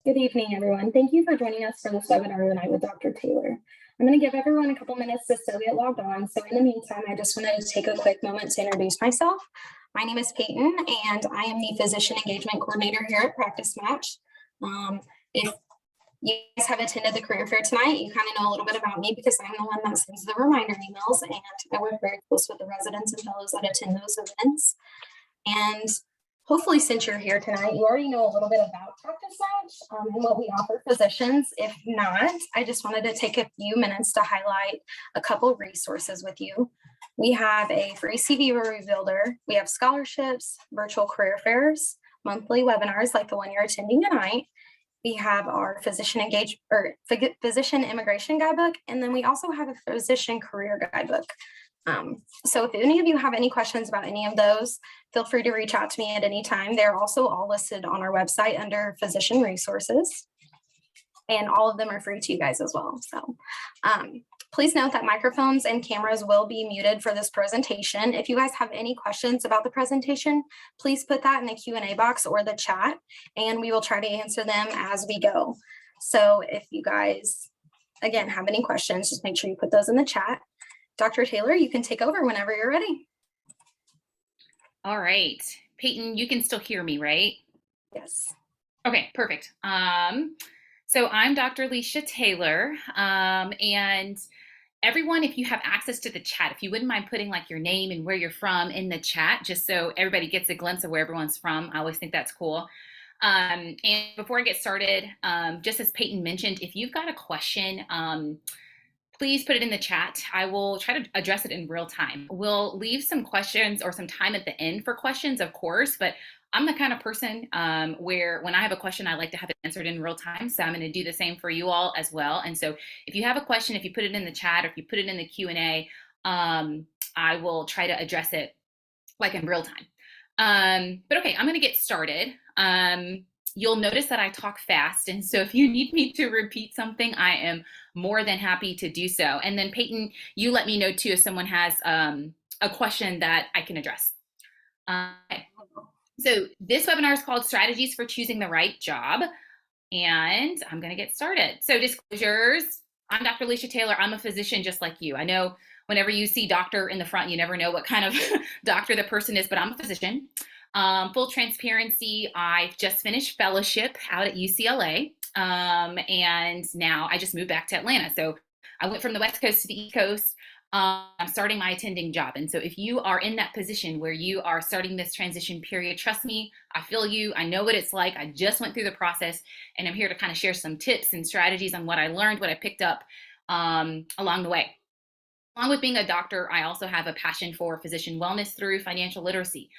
Good evening, everyone. Thank you for joining us for this webinar tonight with Dr. Taylor. I'm going to give everyone a couple minutes to still get logged on. So in the meantime, I just wanted to take a quick moment to introduce myself. My name is Peyton, and I am the Physician Engagement Coordinator here at Practice Match. If you guys have attended the career fair tonight, you kind of know a little bit about me because I'm the one that sends the reminder emails, and I work very close with the residents and fellows that attend those events. And hopefully, since you're here tonight, you already know a little bit about Practice Match and what we offer physicians. If not, I just wanted to take a few minutes to highlight a couple resources with you. We have a free CV review builder. We have scholarships, virtual career fairs, monthly webinars like the one you're attending tonight. We have our physician immigration guidebook, and then we also have a physician career guidebook. So if any of you have any questions about any of those, feel free to reach out to me at any time. They're also all listed on our website under physician resources, and all of them are free to you guys as well. So please note that microphones and cameras will be muted for this presentation. If you guys have any questions about the presentation, please put that in the Q&A box or the chat, and we will try to answer them as we go. So if you guys, again, have any questions, just make sure you put those in the chat. Dr. Taylor, you can take over whenever you're ready. All right. Peyton, you can still hear me, right? Yes. Okay, perfect. So I'm Dr. Leisha Taylor, and everyone, if you have access to the chat, if you wouldn't mind putting like your name and where you're from in the chat, just so everybody gets a glimpse of where everyone's from. I always think that's cool. And before I get started, just as Peyton mentioned, if you've got a question, please put it in the chat. I will try to address it in real time. We'll leave some questions or some time at the end for questions, of course, but I'm the kind of person where when I have a question, I like to have it answered in real time. So I'm going to do the same for you all as well. And so if you have a question, if you put it in the chat or if you put it in the Q&A, I will try to address it like in real time. But okay, I'm going to get started. You'll notice that I talk fast. And so if you need me to repeat something, I am more than happy to do so. And then Peyton, you let me know too if someone has a question that I can address. Okay. So this webinar is called Strategies for Choosing the Right Job. And I'm going to get started. So disclosures, I'm Dr. Leisha Taylor. I'm a physician just like you. I know whenever you see doctor in the front, you never know what kind of doctor the person is, but I'm a physician. Full transparency, I've just finished fellowship out at UCLA. And now I just moved back to Atlanta. So I went from the West Coast to the East Coast. I'm starting my attending job. And so if you are in that position where you are starting this transition period, trust me, I feel you. I know what it's like. I just went through the process, and I'm here to kind of share some tips and strategies on what I learned, what I picked up along the way. Along with being a doctor, I also have a passion for physician wellness through financial literacy.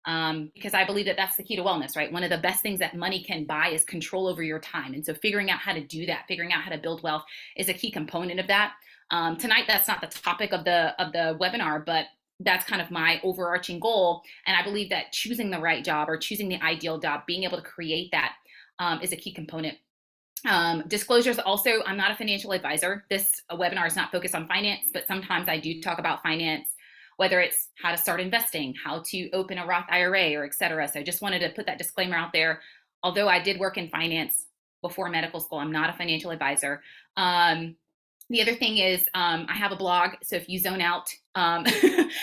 Because I believe that that's the key to wellness, right? One of the best things that money can buy is control over your time. And so figuring out how to do that, figuring out how to build wealth is a key component of that. Tonight, that's not the topic of the webinar, but that's kind of my overarching goal. And I believe that choosing the right job or choosing the ideal job, being able to create that is a key component. Disclosures also, I'm not a financial advisor. This webinar is not focused on finance, but sometimes I do talk about finance, whether it's how to start investing, how to open a Roth IRA, or et cetera. So I just wanted to put that disclaimer out there. Although I did work in finance before medical school, I'm not a financial advisor. The other thing is I have a blog. So if you zone out,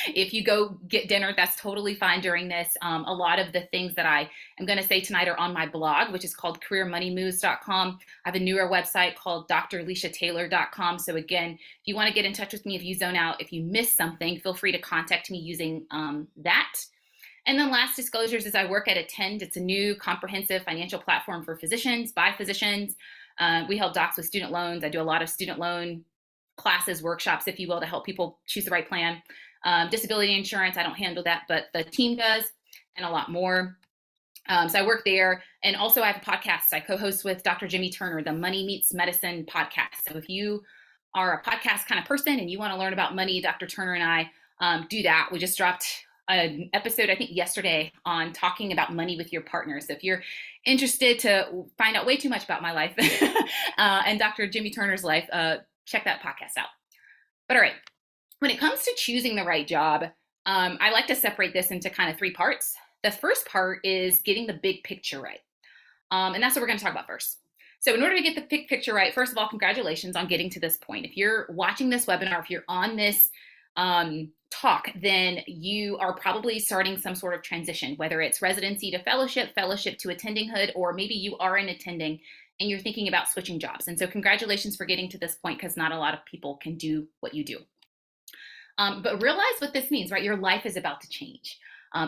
if you go get dinner, that's totally fine during this. A lot of the things that I am going to say tonight are on my blog, which is called careermoneymoves.com. I have a newer website called drleishataylor.com. So again, if you want to get in touch with me, if you zone out, if you miss something, feel free to contact me using that. And then last disclosures is I work at Attend. It's a new comprehensive financial platform for physicians, by physicians. We help docs with student loans. I do a lot of student loan classes, workshops, if you will, to help people choose the right plan. Disability insurance, I don't handle that, but the team does, and a lot more. So I work there. And also I have a podcast I co-host with Dr. Jimmy Turner, the Money Meets Medicine podcast. So if you are a podcast kind of person and you want to learn about money, Dr. Turner and I do that. We just dropped an episode, I think yesterday, on talking about money with your partner. So if you're interested to find out way too much about my life and Dr. Jimmy Turner's life, check that podcast out. But all right, when it comes to choosing the right job, I like to separate this into kind of three parts. The first part is getting the big picture right. And that's what we're going to talk about first. So in order to get the big picture right, first of all, congratulations on getting to this point. If you're watching this webinar, if you're on this talk, then you are probably starting some sort of transition, whether it's residency to fellowship, fellowship to attendinghood, or maybe you are in attending and you're thinking about switching jobs. And so congratulations for getting to this point, because not a lot of people can do what you do. But realize what this means, right? Your life is about to change.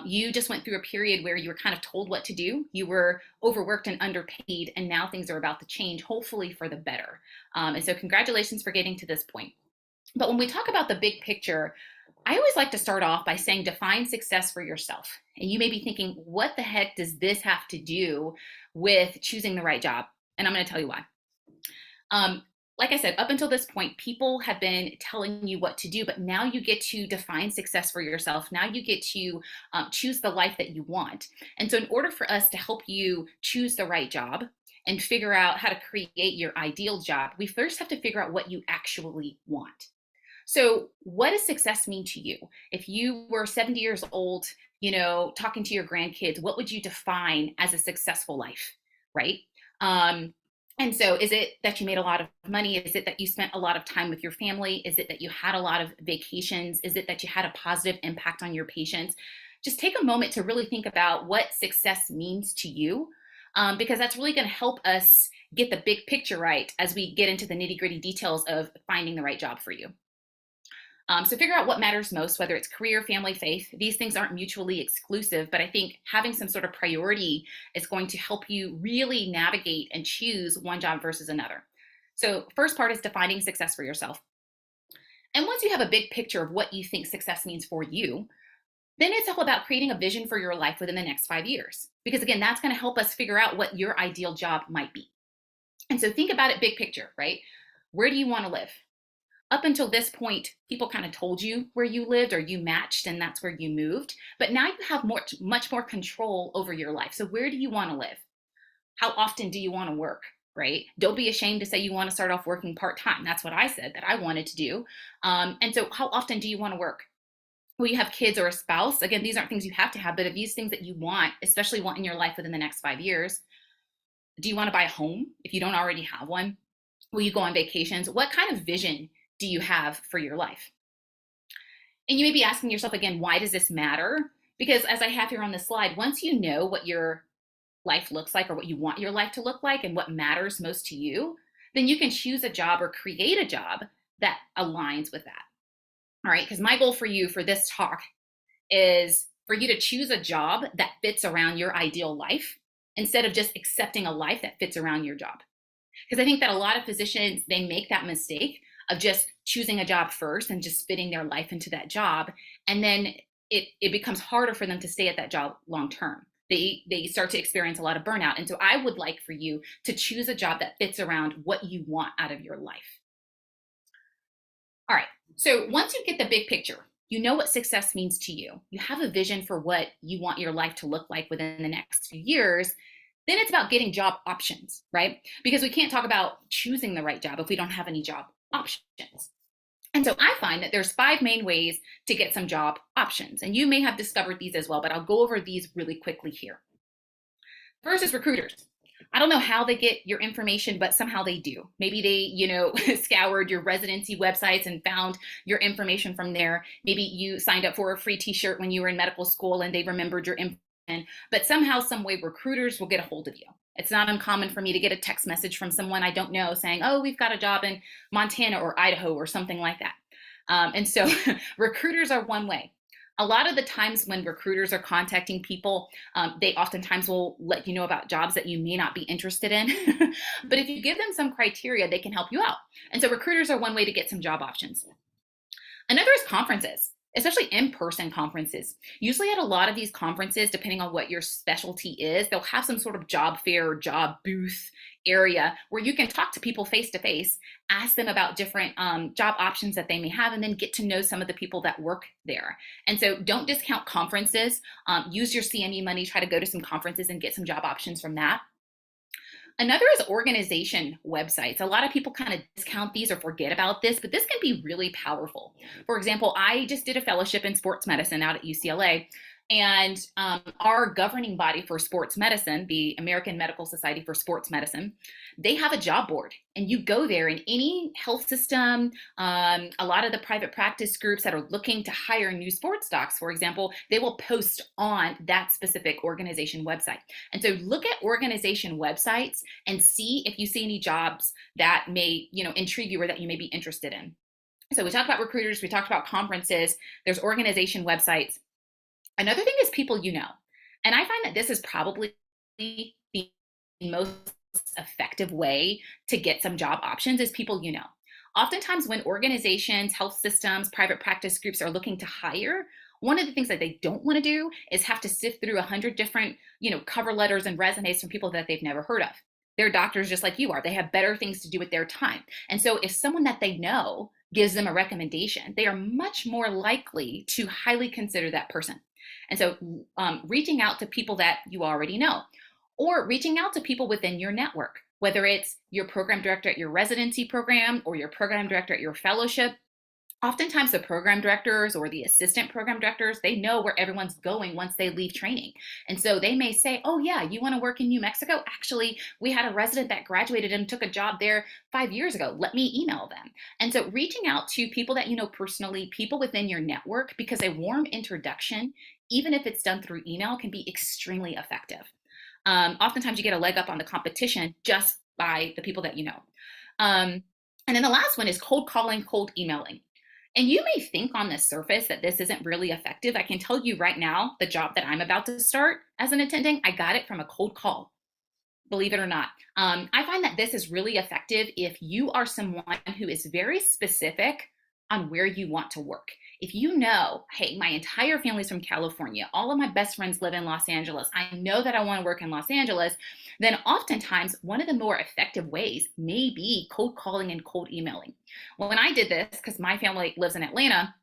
You just went through a period where you were kind of told what to do. You were overworked and underpaid, and now things are about to change, hopefully for the better. And so congratulations for getting to this point. But when we talk about the big picture, I always like to start off by saying define success for yourself. And you may be thinking, what the heck does this have to do with choosing the right job? And I'm going to tell you why. Like I said, up until this point, people have been telling you what to do, but now you get to define success for yourself. Now you get to choose the life that you want. And so in order for us to help you choose the right job and figure out how to create your ideal job, we first have to figure out what you actually want. So what does success mean to you? If you were 70 years old, talking to your grandkids, what would you define as a successful life, right? And so is it that you made a lot of money? Is it that you spent a lot of time with your family? Is it that you had a lot of vacations? Is it that you had a positive impact on your patients? Just take a moment to really think about what success means to you, because that's really going to help us get the big picture right as we get into the nitty-gritty details of finding the right job for you. So figure out what matters most, whether it's career, family, faith. These things aren't mutually exclusive, but I think having some sort of priority is going to help you really navigate and choose one job versus another. So first part is defining success for yourself. And once you have a big picture of what you think success means for you, then it's all about creating a vision for your life within the next 5 years. Because again, that's going to help us figure out what your ideal job might be. And so think about it big picture, right? Where do you want to live? Up until this point, people kind of told you where you lived or you matched and that's where you moved. But now you have much more control over your life. So where do you want to live? How often do you want to work, right? Don't be ashamed to say you want to start off working part-time. That's what I said that I wanted to do. And so how often do you want to work? Will you have kids or a spouse? Again, these aren't things you have to have, but if these things that you want, especially want in your life within the next 5 years, do you want to buy a home if you don't already have one? Will you go on vacations? What kind of vision do you have for your life? And you may be asking yourself again, why does this matter? Because as I have here on the slide, once you know what your life looks like or what you want your life to look like and what matters most to you, then you can choose a job or create a job that aligns with that. All right, because my goal for you for this talk is for you to choose a job that fits around your ideal life instead of just accepting a life that fits around your job. Because I think that a lot of physicians, they make that mistake of just choosing a job first and just fitting their life into that job. And then it becomes harder for them to stay at that job long term. They start to experience a lot of burnout. And so I would like for you to choose a job that fits around what you want out of your life. All right, so once you get the big picture, you know what success means to you. You have a vision for what you want your life to look like within the next few years. Then it's about getting job options, right? Because we can't talk about choosing the right job if we don't have any job options. And so I find that there's 5 main ways to get some job options. And you may have discovered these as well, but I'll go over these really quickly here. First is recruiters. I don't know how they get your information, but somehow they do. Maybe they, scoured your residency websites and found your information from there. Maybe you signed up for a free t-shirt when you were in medical school and they remembered your information. But somehow, some way, recruiters will get a hold of you. It's not uncommon for me to get a text message from someone I don't know saying, oh, we've got a job in Montana or Idaho or something like that. And so recruiters are one way. A lot of the times when recruiters are contacting people, they oftentimes will let you know about jobs that you may not be interested in. But if you give them some criteria, they can help you out. And so recruiters are one way to get some job options. Another is conferences, especially in-person conferences. Usually at a lot of these conferences, depending on what your specialty is, they'll have some sort of job fair or job booth area where you can talk to people face-to-face, ask them about different job options that they may have, and then get to know some of the people that work there. And so don't discount conferences. Use your CME money, try to go to some conferences and get some job options from that. Another is organization websites. A lot of people kind of discount these or forget about this, but this can be really powerful. For example, I just did a fellowship in sports medicine out at UCLA. And our governing body for sports medicine, the American Medical Society for Sports Medicine, they have a job board. And you go there, and any health system, a lot of the private practice groups that are looking to hire new sports docs, for example, they will post on that specific organization website. And so look at organization websites and see if you see any jobs that may, intrigue you or that you may be interested in. So we talked about recruiters, we talked about conferences, there's organization websites. Another thing is people you know. And I find that this is probably the most effective way to get some job options is people you know. Oftentimes when organizations, health systems, private practice groups are looking to hire, one of the things that they don't want to do is have to sift through 100 different, cover letters and resumes from people that they've never heard of. They're doctors just like you are. They have better things to do with their time. And so if someone that they know gives them a recommendation, they are much more likely to highly consider that person. And so reaching out to people that you already know, or reaching out to people within your network, whether it's your program director at your residency program or your program director at your fellowship. Oftentimes the program directors or the assistant program directors, they know where everyone's going once they leave training. And so they may say, oh yeah, you want to work in New Mexico? Actually, we had a resident that graduated and took a job there 5 years ago. Let me email them. And so reaching out to people that you know personally, people within your network, because a warm introduction, even if it's done through email, can be extremely effective. Oftentimes you get a leg up on the competition just by the people that you know. And then the last one is cold calling, cold emailing. And you may think on the surface that this isn't really effective. I can tell you right now, the job that I'm about to start as an attending, I got it from a cold call, believe it or not. I find that this is really effective if you are someone who is very specific on where you want to work. If you know, hey, my entire family's from California, all of my best friends live in Los Angeles, I know that I want to work in Los Angeles, then oftentimes one of the more effective ways may be cold calling and cold emailing. Well, when I did this, because my family lives in Atlanta,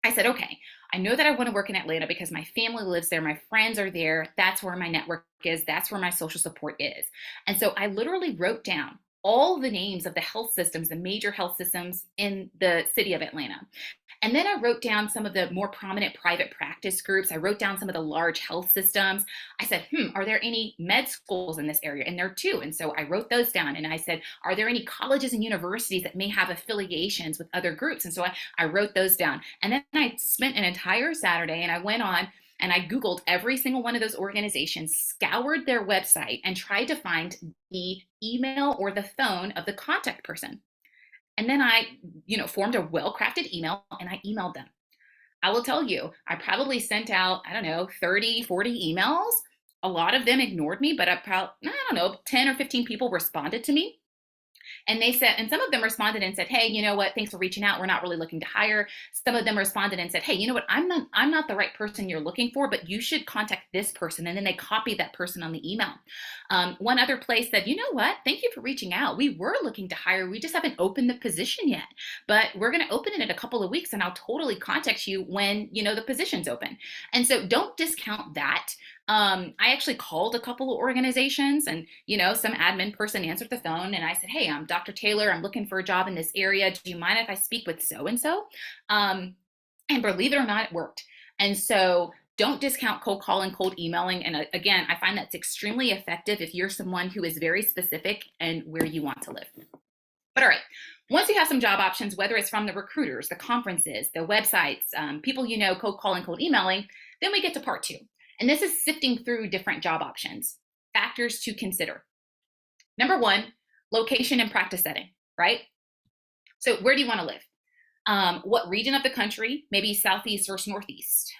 I said, okay, I know that I want to work in Atlanta because my family lives there, my friends are there, that's where my network is, that's where my social support is. And so I literally wrote down all the names of the health systems, the major health systems in the city of Atlanta. And then I wrote down some of the more prominent private practice groups. I wrote down some of the large health systems. I said, are there any med schools in this area? And there are two. And so I wrote those down and I said, are there any colleges and universities that may have affiliations with other groups? And so I wrote those down. And then I spent an entire Saturday and I went on and I Googled every single one of those organizations, scoured their website, and tried to find the email or the phone of the contact person. And then I, formed a well-crafted email and I emailed them. I will tell you, I probably sent out, 30, 40 emails. A lot of them ignored me, but 10 or 15 people responded to me. And they said, and some of them responded and said, hey, you know what? Thanks for reaching out. We're not really looking to hire. Some of them responded and said, hey, you know what? I'm not the right person you're looking for, but you should contact this person. And then they copied that person on the email. One other place said, you know what? Thank you for reaching out. We were looking to hire. We just haven't opened the position yet, but we're going to open it in a couple of weeks and I'll totally contact you when, the position's open. And so don't discount that. I actually called a couple of organizations and, some admin person answered the phone and I said, hey, I'm Dr. Taylor. I'm looking for a job in this area. Do you mind if I speak with so-and-so? And believe it or not, it worked. And so don't discount cold calling, cold emailing. And again, I find that's extremely effective if you're someone who is very specific and where you want to live. But all right, once you have some job options, whether it's from the recruiters, the conferences, the websites, people cold calling, cold emailing, then we get to part two. And this is sifting through different job options, factors to consider. Number one, location and practice setting, right? So where do you want to live? What region of the country, maybe Southeast versus Northeast?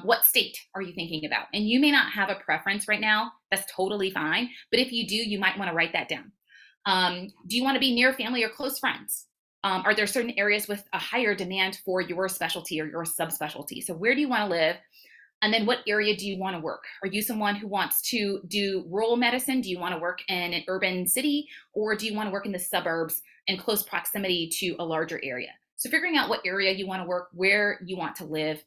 What state are you thinking about? And you may not have a preference right now. That's totally fine. But if you do, you might want to write that down. Do you want to be near family or close friends? Are there certain areas with a higher demand for your specialty or your subspecialty? So where do you want to live? And then what area do you want to work? Are you someone who wants to do rural medicine? Do you want to work in an urban city? Or do you want to work in the suburbs in close proximity to a larger area? So figuring out what area you want to work, where you want to live.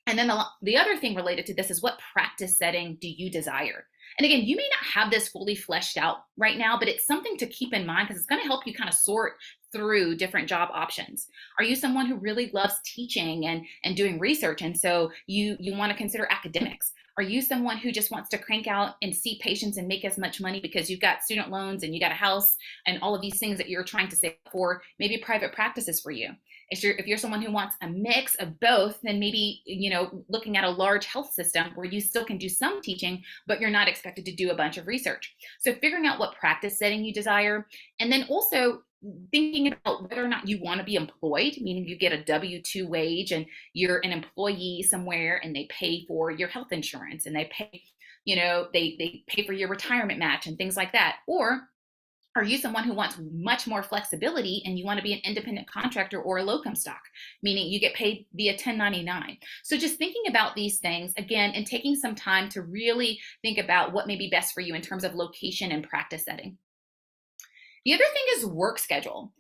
And then the other thing related to this is what practice setting do you desire? And again, you may not have this fully fleshed out right now, but it's something to keep in mind because it's going to help you kind of sort through different job options? Are you someone who really loves teaching and doing research, and so you want to consider academics? Are you someone who just wants to crank out and see patients and make as much money because you've got student loans and you got a house and all of these things that you're trying to save for? Maybe private practice is for you. If you're someone who wants a mix of both, then maybe, looking at a large health system where you still can do some teaching, but you're not expected to do a bunch of research. So figuring out what practice setting you desire, and then also thinking about whether or not you want to be employed, meaning you get a W-2 wage and you're an employee somewhere and they pay for your health insurance and they pay, they pay for your retirement match and things like that. Or are you someone who wants much more flexibility and you want to be an independent contractor or a locum stock, meaning you get paid via 1099? So just thinking about these things again and taking some time to really think about what may be best for you in terms of location and practice setting. The other thing is work schedule.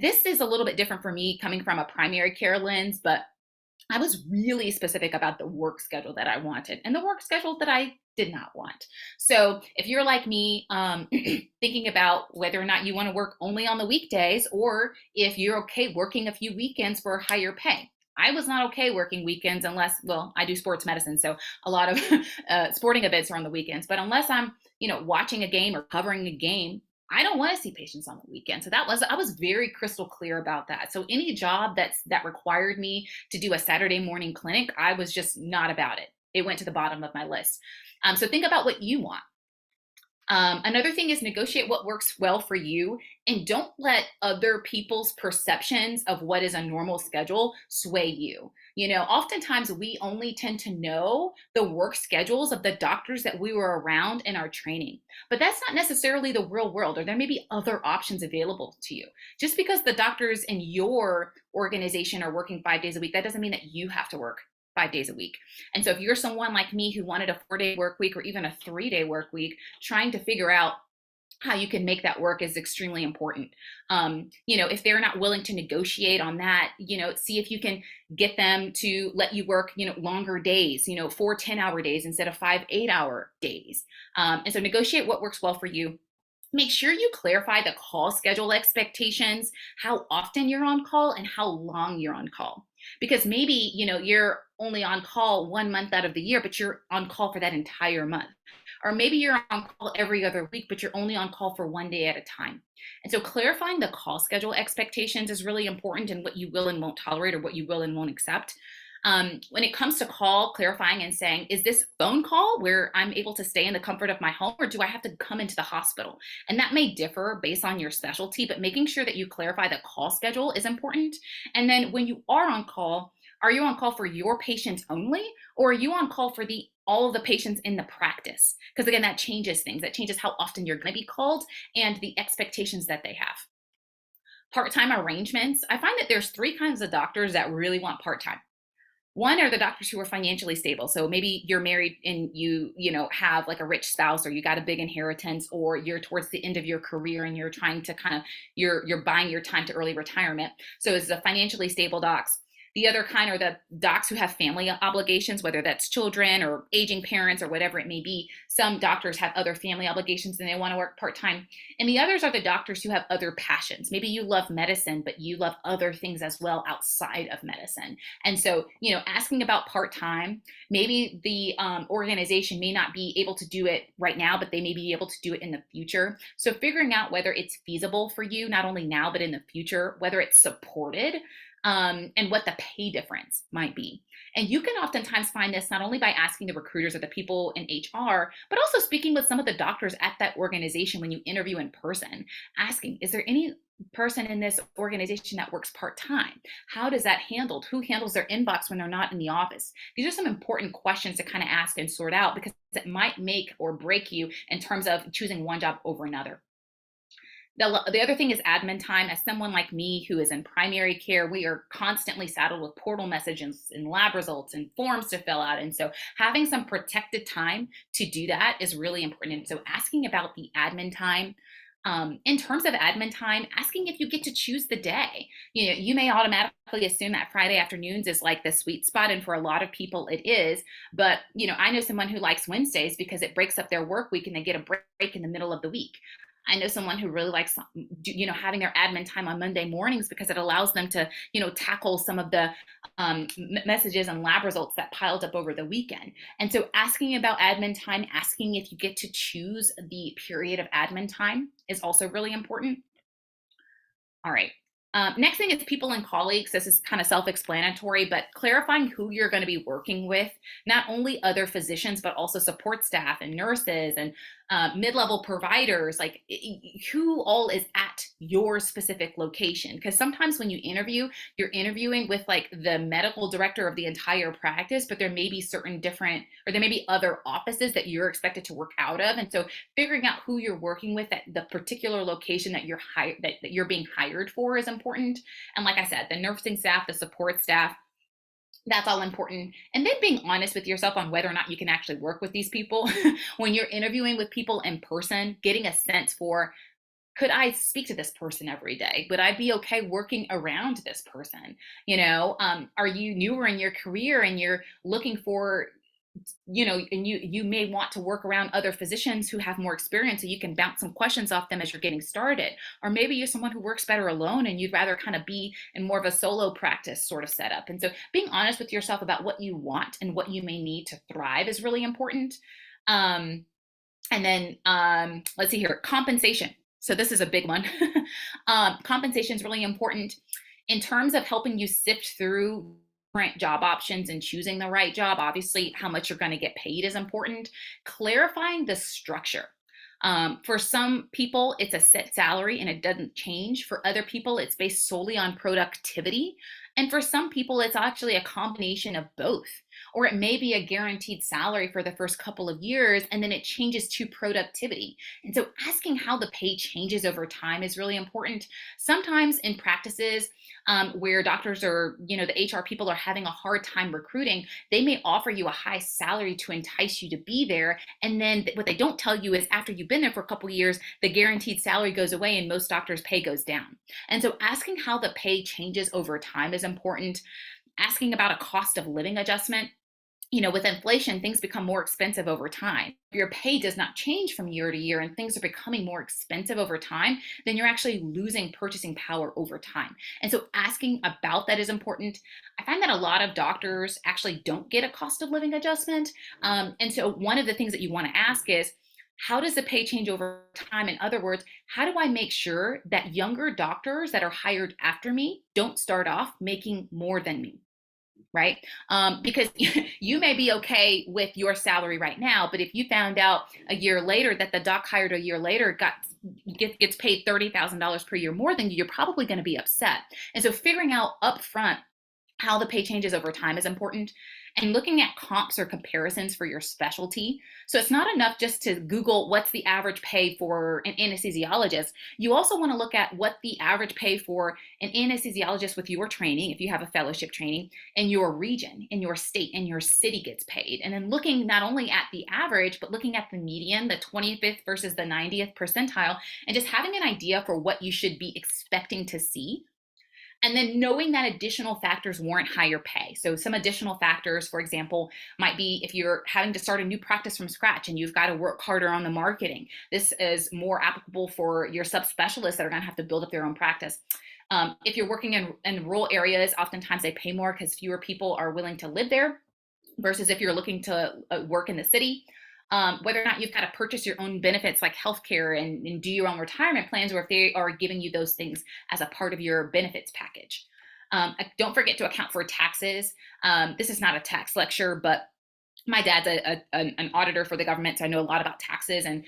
This is a little bit different for me coming from a primary care lens, but I was really specific about the work schedule that I wanted and the work schedule that I did not want. So if you're like me, thinking about whether or not you want to work only on the weekdays or if you're okay working a few weekends for higher pay. I was not okay working weekends unless, well, I do sports medicine, so a lot of sporting events are on the weekends. But unless I'm, watching a game or covering a game, I don't want to see patients on the weekend. So I was very crystal clear about that. So any job that required me to do a Saturday morning clinic, I was just not about it. It went to the bottom of my list. So think about what you want. Another thing is negotiate what works well for you and don't let other people's perceptions of what is a normal schedule sway you. Oftentimes we only tend to know the work schedules of the doctors that we were around in our training, but that's not necessarily the real world, or there may be other options available to you. Just because the doctors in your organization are working 5 days a week, that doesn't mean that you have to work 5 days a week. And so if you're someone like me who wanted a 4-day work week or even a 3-day work week, trying to figure out how you can make that work is extremely important. If they're not willing to negotiate on that, see if you can get them to let you work, longer days, 4 10-hour days instead of 5 8-hour days. And so negotiate what works well for you. Make sure you clarify the call schedule expectations, how often you're on call and how long you're on call. Because maybe, you're only on call 1 month out of the year, but you're on call for that entire month. Or maybe you're on call every other week, but you're only on call for 1 day at a time. And so clarifying the call schedule expectations is really important, and what you will and won't tolerate or what you will and won't accept. When it comes to call, clarifying and saying, is this phone call where I'm able to stay in the comfort of my home, or do I have to come into the hospital? And that may differ based on your specialty, but making sure that you clarify the call schedule is important. And then when you are on call, are you on call for your patients only, or are you on call for all of the patients in the practice? Because again, that changes things. That changes how often you're going to be called and the expectations that they have. Part-time arrangements. I find that there's 3 kinds of doctors that really want part-time. One are the doctors who are financially stable. So maybe you're married and you have like a rich spouse, or you got a big inheritance, or you're towards the end of your career and you're trying to you're buying your time to early retirement. So it's the financially stable docs. The other kind are the docs who have family obligations, whether that's children or aging parents or whatever it may be. Some doctors have other family obligations and they want to work part-time. And the others are the doctors who have other passions. Maybe you love medicine, but you love other things as well outside of medicine. And so, asking about part-time, maybe the organization may not be able to do it right now, but they may be able to do it in the future. So figuring out whether it's feasible for you, not only now, but in the future, whether it's supported, and what the pay difference might be. And you can oftentimes find this not only by asking the recruiters or the people in HR, but also speaking with some of the doctors at that organization when you interview in person, asking, is there any person in this organization that works part-time? How does that handled? Who handles their inbox when they're not in the office? These are some important questions to kind of ask and sort out, because it might make or break you in terms of choosing one job over another. The other thing is admin time. As someone like me who is in primary care, we are constantly saddled with portal messages and lab results and forms to fill out. And so having some protected time to do that is really important. And so asking about the admin time. In terms of admin time, asking if you get to choose the day. You may automatically assume that Friday afternoons is like the sweet spot, and for a lot of people it is. But I know someone who likes Wednesdays because it breaks up their work week and they get a break in the middle of the week. I know someone who really likes, having their admin time on Monday mornings because it allows them to, tackle some of the messages and lab results that piled up over the weekend. And so asking about admin time, asking if you get to choose the period of admin time is also really important. All right. Next thing is people and colleagues. This is kind of self-explanatory, but clarifying who you're going to be working with, not only other physicians, but also support staff and nurses and mid-level providers, like who all is at your specific location. Because sometimes when you interview, you're interviewing with like the medical director of the entire practice, but there may be certain different, or there may be other offices that you're expected to work out of. And so figuring out who you're working with at the particular location that you're hired, that you're being hired for is important. And like I said, the nursing staff, the support staff, that's all important. And then being honest with yourself on whether or not you can actually work with these people. When you're interviewing with people in person, getting a sense for, could I speak to this person every day? Would I be okay working around this person? Are you newer in your career and you're looking for, and you may want to work around other physicians who have more experience so you can bounce some questions off them as you're getting started. Or maybe you're someone who works better alone and you'd rather kind of be in more of a solo practice sort of setup. And so being honest with yourself about what you want and what you may need to thrive is really important. And then let's see here, compensation. So this is a big one. Compensation is really important in terms of helping you sift through different job options and choosing the right job. Obviously, how much you're going to get paid is important. Clarifying the structure. For some people, it's a set salary and it doesn't change. For other people, it's based solely on productivity. And for some people, it's actually a combination of both. Or it may be a guaranteed salary for the first couple of years, and then it changes to productivity. And so asking how the pay changes over time is really important. Sometimes in practices where doctors or, the HR people are having a hard time recruiting, they may offer you a high salary to entice you to be there. And then what they don't tell you is after you've been there for a couple of years, the guaranteed salary goes away and most doctors' pay goes down. And so asking how the pay changes over time is important. Asking about a cost of living adjustment. With inflation, things become more expensive over time. If your pay does not change from year to year and things are becoming more expensive over time, then you're actually losing purchasing power over time. And so asking about that is important. I find that a lot of doctors actually don't get a cost of living adjustment. And so one of the things that you want to ask is, how does the pay change over time? In other words, how do I make sure that younger doctors that are hired after me don't start off making more than me? Right? Because you may be okay with your salary right now, but if you found out a year later that the doc hired a year later gets paid $30,000 per year more than you, you're probably going to be upset. And so figuring out upfront how the pay changes over time is important, and looking at comps or comparisons for your specialty. So it's not enough just to Google what's the average pay for an anesthesiologist. You also want to look at what the average pay for an anesthesiologist with your training, if you have a fellowship training, in your region, in your state, in your city gets paid. And then looking not only at the average, but looking at the median, the 25th versus the 90th percentile, and just having an idea for what you should be expecting to see. And then knowing that additional factors warrant higher pay. So some additional factors, for example, might be if you're having to start a new practice from scratch and you've got to work harder on the marketing. This is more applicable for your subspecialists that are going to have to build up their own practice. If you're working in rural areas, oftentimes they pay more because fewer people are willing to live there versus if you're looking to work in the city. Whether or not you've got to purchase your own benefits like healthcare and do your own retirement plans, or if they are giving you those things as a part of your benefits package. Don't forget to account for taxes. This is not a tax lecture, but my dad's an auditor for the government, so I know a lot about taxes. And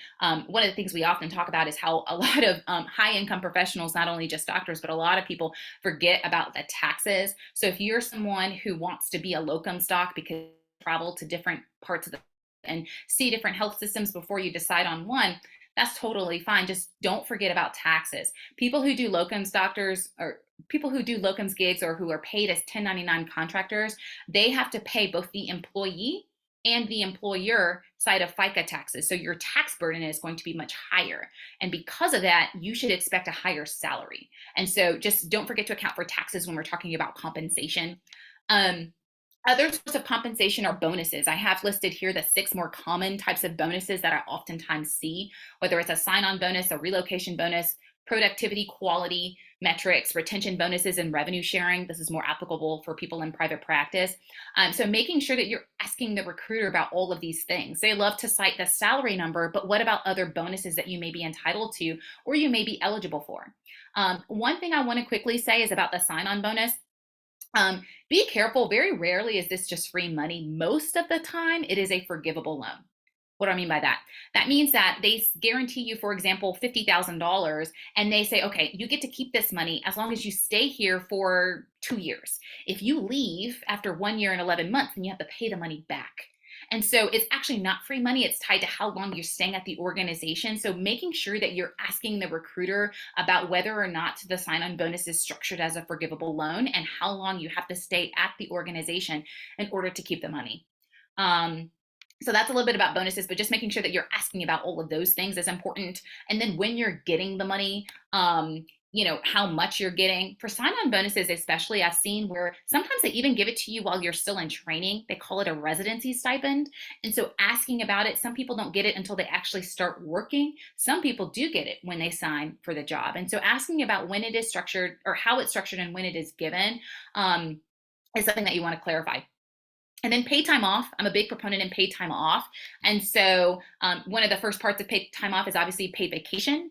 one of the things we often talk about is how a lot of high income professionals, not only just doctors, but a lot of people forget about the taxes. So if you're someone who wants to be a locum stock because you travel to different parts of the and see different health systems before you decide on one, that's totally fine. Just don't forget about taxes. People who do locums doctors or people who do locums gigs or who are paid as 1099 contractors, they have to pay both the employee and the employer side of FICA taxes. So your tax burden is going to be much higher. And because of that, you should expect a higher salary. And so just don't forget to account for taxes when we're talking about compensation. Other sorts of compensation are bonuses. I have listed here the 6 more common types of bonuses that I oftentimes see, whether it's a sign-on bonus, a relocation bonus, productivity, quality metrics, retention bonuses, and revenue sharing. This is more applicable for people in private practice. So making sure that you're asking the recruiter about all of these things. They love to cite the salary number, but what about other bonuses that you may be entitled to or you may be eligible for? One thing I want to quickly say is about the sign-on bonus. Be careful. Very rarely is this just free money. Most of the time, it is a forgivable loan. What do I mean by that? That means that they guarantee you, for example, $50,000, and they say, okay, you get to keep this money as long as you stay here for 2 years. If you leave after 1 year and 11 months, then you have to pay the money back. And so it's actually not free money. It's tied to how long you're staying at the organization. So making sure that you're asking the recruiter about whether or not the sign-on bonus is structured as a forgivable loan and how long you have to stay at the organization in order to keep the money. So that's a little bit about bonuses, but just making sure that you're asking about all of those things is important. And then when you're getting the money, how much you're getting. For sign-on bonuses, especially, I've seen where sometimes they even give it to you while you're still in training. They call it a residency stipend. And so asking about it, some people don't get it until they actually start working. Some people do get it when they sign for the job. And so asking about when it is structured or how it's structured and when it is given is something that you want to clarify. And then paid time off. I'm a big proponent in paid time off. And so one of the first parts of paid time off is obviously paid vacation.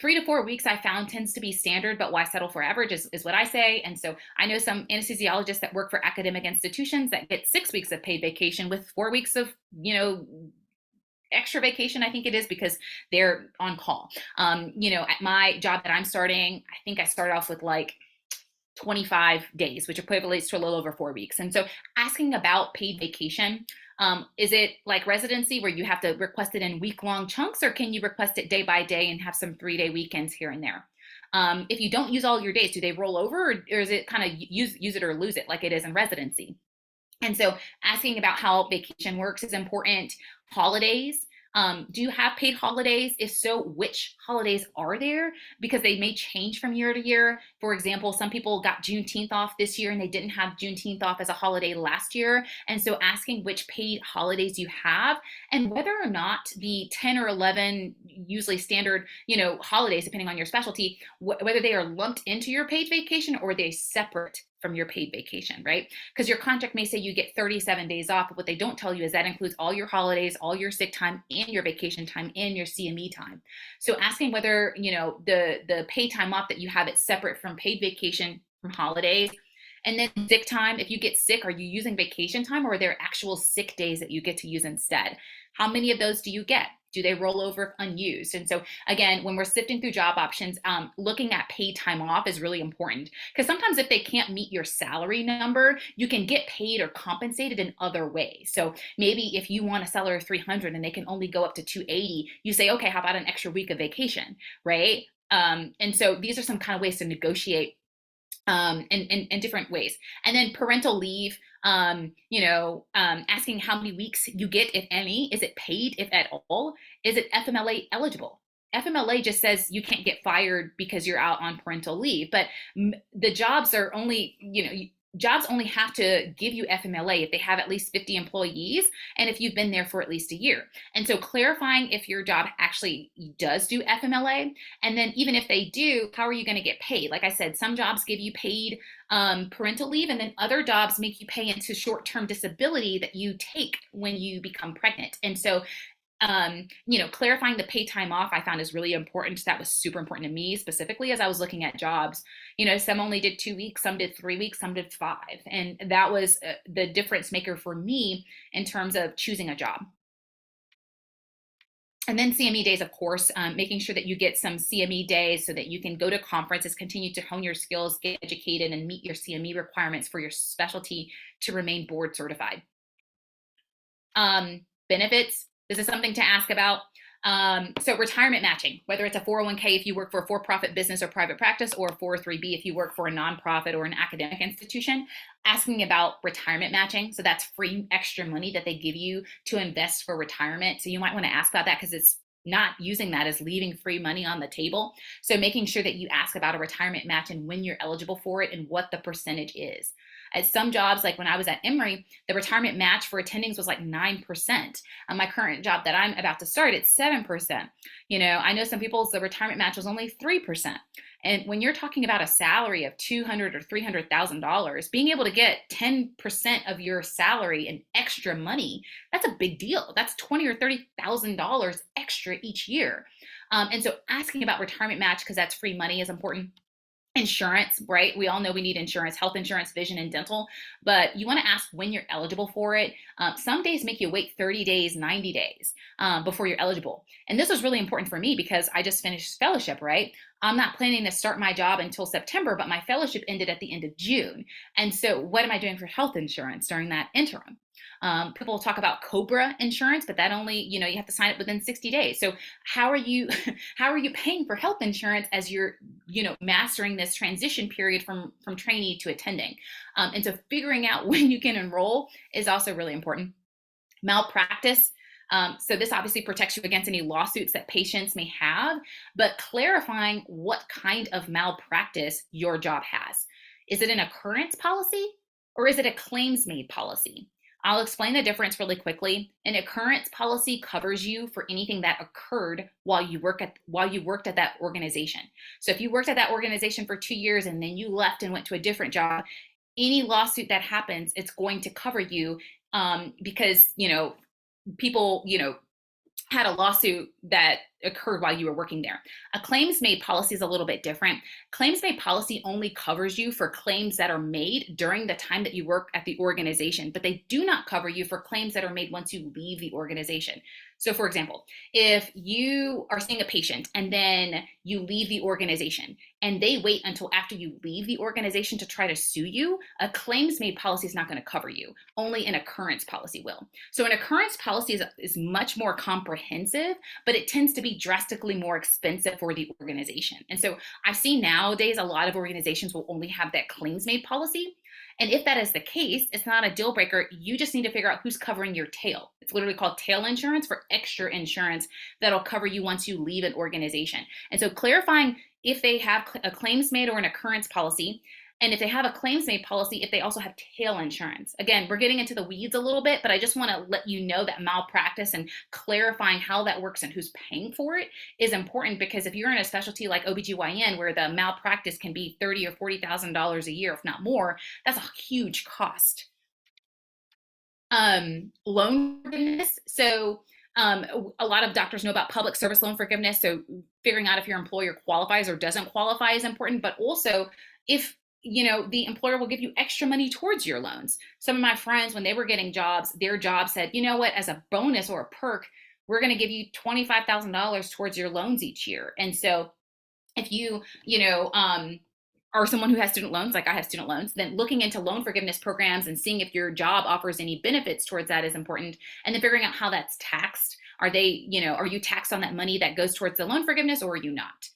3 to 4 weeks I found tends to be standard, but why settle for average is what I say. And so I know some anesthesiologists that work for academic institutions that get 6 weeks of paid vacation with 4 weeks of, extra vacation, I think it is, because they're on call. At my job that I'm starting, I think I started off with like 25 days, which equates to a little over 4 weeks. And so asking about paid vacation, is it like residency where you have to request it in week-long chunks, or can you request it day by day and have some 3-day weekends here and there? If you don't use all your days, do they roll over, or is it kind of use it or lose it like it is in residency? And so asking about how vacation works is important. Holidays. Do you have paid holidays? If so, which holidays are there? Because they may change from year to year. For example, some people got Juneteenth off this year and they didn't have Juneteenth off as a holiday last year. And so asking which paid holidays you have and whether or not the 10 or 11 usually standard, holidays, depending on your specialty, whether they are lumped into your paid vacation or they separate from your paid vacation, right? Because your contract may say you get 37 days off, but what they don't tell you is that includes all your holidays, all your sick time, and your vacation time, and your CME time. So asking whether, the paid time off that you have it separate from paid vacation from holidays. And then sick time, if you get sick, are you using vacation time or are there actual sick days that you get to use instead? How many of those do you get? Do they roll over unused? And so again, when we're sifting through job options, looking at paid time off is really important, because sometimes if they can't meet your salary number, you can get paid or compensated in other ways. So maybe if you want a salary of 300 and they can only go up to 280, you say, okay, how about an extra week of vacation, right? And so these are some kind of ways to negotiate in different ways. And then parental leave, asking how many weeks you get, if any. Is it paid, if at all? Is it FMLA eligible? FMLA just says you can't get fired because you're out on parental leave, but the jobs are only, jobs only have to give you FMLA if they have at least 50 employees and if you've been there for at least a year. And so clarifying if your job actually does do FMLA, and then even if they do, how are you going to get paid? Like I said, some jobs give you paid parental leave, and then other jobs make you pay into short-term disability that you take when you become pregnant. And so clarifying the paid time off I found is really important. That was super important to me specifically as I was looking at jobs. Some only did 2 weeks, some did 3 weeks, some did 5. And that was the difference maker for me in terms of choosing a job. And then CME days, of course, making sure that you get some CME days so that you can go to conferences, continue to hone your skills, get educated, and meet your CME requirements for your specialty to remain board certified. Benefits. This is something to ask about. So retirement matching, whether it's a 401k if you work for a for-profit business or private practice, or a 403b if you work for a nonprofit or an academic institution, asking about retirement matching. So that's free extra money that they give you to invest for retirement. So you might want to ask about that, because it's not using that as leaving free money on the table. So making sure that you ask about a retirement match and when you're eligible for it and what the percentage is. At some jobs, like when I was at Emory, the retirement match for attendings was like 9%. On my current job that I'm about to start, it's 7%. I know some people's the retirement match was only 3%. And when you're talking about a salary of $200,000 or $300,000, being able to get 10% of your salary in extra money, that's a big deal. That's $20,000 or $30,000 extra each year. And so asking about retirement match, because that's free money, is important. Insurance, right? We all know we need insurance, health insurance, vision, and dental, but you want to ask when you're eligible for it. Some days make you wait 30 days, 90 days before you're eligible. And this was really important for me because I just finished fellowship, right? I'm not planning to start my job until September, but my fellowship ended at the end of June. And so what am I doing for health insurance during that interim? People talk about COBRA insurance, but that only, you have to sign it within 60 days. So how are you how are you paying for health insurance as you're mastering this transition period from trainee to attending? And so figuring out when you can enroll is also really important. Malpractice. So this obviously protects you against any lawsuits that patients may have, but clarifying what kind of malpractice your job has. Is it an occurrence policy or is it a claims made policy? I'll explain the difference really quickly. An occurrence policy covers you for anything that occurred while you worked at that organization. So if you worked at that organization for 2 years and then you left and went to a different job, any lawsuit that happens, it's going to cover you because people had a lawsuit that occurred while you were working there. A claims made policy is a little bit different. Claims made policy only covers you for claims that are made during the time that you work at the organization, but they do not cover you for claims that are made once you leave the organization. So for example, if you are seeing a patient and then you leave the organization and they wait until after you leave the organization to try to sue you, a claims made policy is not going to cover you. Only an occurrence policy will. So an occurrence policy is much more comprehensive, but it tends to be drastically more expensive for the organization. And so I see nowadays a lot of organizations will only have that claims made policy. And if that is the case, it's not a deal breaker. You just need to figure out who's covering your tail. It's literally called tail insurance for extra insurance that'll cover you once you leave an organization. And so clarifying if they have a claims made or an occurrence policy, and if they have a claims made policy, if they also have tail insurance. Again, we're getting into the weeds a little bit, but I just want to let you know that malpractice and clarifying how that works and who's paying for it is important, because if you're in a specialty like OBGYN where the malpractice can be $30,000 or $40,000 a year, if not more, that's a huge cost. Loan forgiveness. So a lot of doctors know about public service loan forgiveness. So figuring out if your employer qualifies or doesn't qualify is important, but also if the employer will give you extra money towards your loans. Some of my friends, when they were getting jobs, their job said, you know what, as a bonus or a perk, we're going to give you $25,000 towards your loans each year. And so if you are someone who has student loans, like I have student loans, then looking into loan forgiveness programs and seeing if your job offers any benefits towards that is important. And then figuring out how that's taxed. Are you taxed on that money that goes towards the loan forgiveness, or are you not?